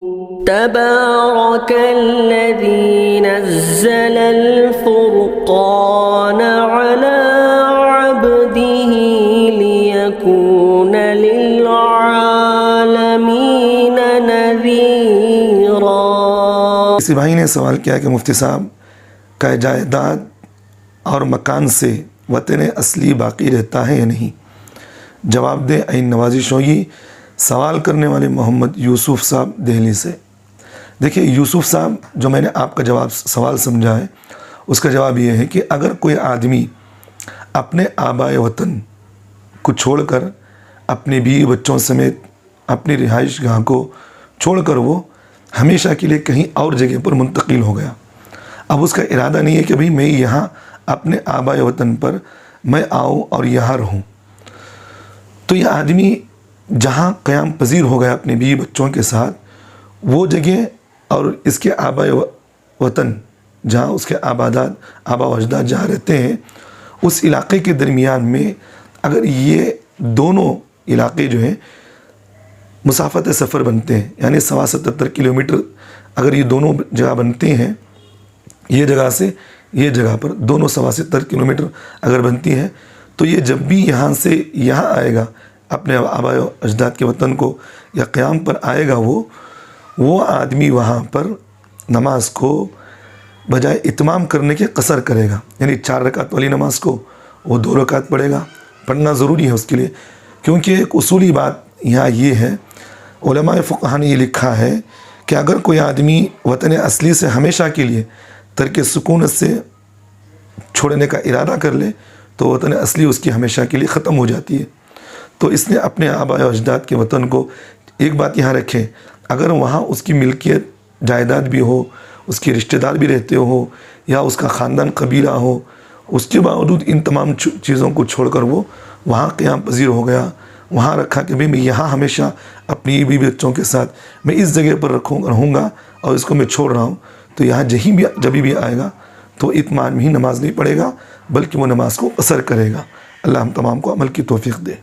تبارك الذي نزل الفرقان على عبده ليكون للعالمين نذيرا۔ کسی بھائی نے سوال کیا کہ مفتی صاحب کا جائیداد اور مکان سے وطن اصلی باقی رہتا ہے یا نہیں؟ جواب دیں عین نوازش ہوگی۔ سوال کرنے والے محمد یوسف صاحب دہلی سے۔ دیکھیے یوسف صاحب، جو میں نے آپ کا سوال سمجھا ہے، اس کا جواب یہ ہے کہ اگر کوئی آدمی اپنے آبائے وطن کو چھوڑ کر اپنے بیوی بچوں سمیت اپنی رہائش گاہ کو چھوڑ کر وہ ہمیشہ کے لیے کہیں اور جگہ پر منتقل ہو گیا، اب اس کا ارادہ نہیں ہے کہ بھئی میں یہاں اپنے آبائے وطن پر میں آؤں اور یہاں رہوں، تو یہ آدمی جہاں قیام پذیر ہو گیا اپنے بیوی بچوں کے ساتھ، وہ جگہ اور اس کے آبائے وطن جہاں اس کے آبا و اجداد جہاں رہتے ہیں، اس علاقے کے درمیان میں اگر یہ دونوں علاقے جو ہیں مسافت سفر بنتے ہیں، یعنی 77 کلومیٹر اگر یہ دونوں جگہ بنتے ہیں، یہ جگہ سے یہ جگہ پر دونوں 77 کلومیٹر اگر بنتی ہیں، تو یہ جب بھی یہاں سے یہاں آئے گا اپنے آباء و اجداد کے وطن کو یا قیام پر آئے گا، وہ آدمی وہاں پر نماز کو بجائے اتمام کرنے کے قصر کرے گا، یعنی 4 رکعت والی نماز کو وہ 2 رکعت پڑھے گا۔ پڑھنا ضروری ہے اس کے لیے، کیونکہ ایک اصولی بات یہاں یہ ہے، علماء فقہ نے یہ لکھا ہے کہ اگر کوئی آدمی وطن اصلی سے ہمیشہ کے لیے ترک سکونت سے چھوڑنے کا ارادہ کر لے تو وطن اصلی اس کی ہمیشہ کے لیے ختم ہو جاتی ہے۔ تو اس نے اپنے آباء و اجداد کے وطن کو، ایک بات یہاں رکھیں، اگر وہاں اس کی ملکیت جائیداد بھی ہو، اس کے رشتہ دار بھی رہتے ہو، یا اس کا خاندان قبیلہ ہو، اس کے باوجود ان تمام چیزوں کو چھوڑ کر وہ وہاں قیام پذیر ہو گیا، وہاں رکھا کہ میں یہاں ہمیشہ اپنی بیوی بچوں کے ساتھ میں اس جگہ پر رہوں گا اور اس کو میں چھوڑ رہا ہوں، تو یہاں جب بھی آئے گا تو اتمام ہی نماز نہیں پڑھے گا، بلکہ وہ نماز کو قصر کرے گا۔ اللہ ہم تمام کو عمل کی توفیق دے۔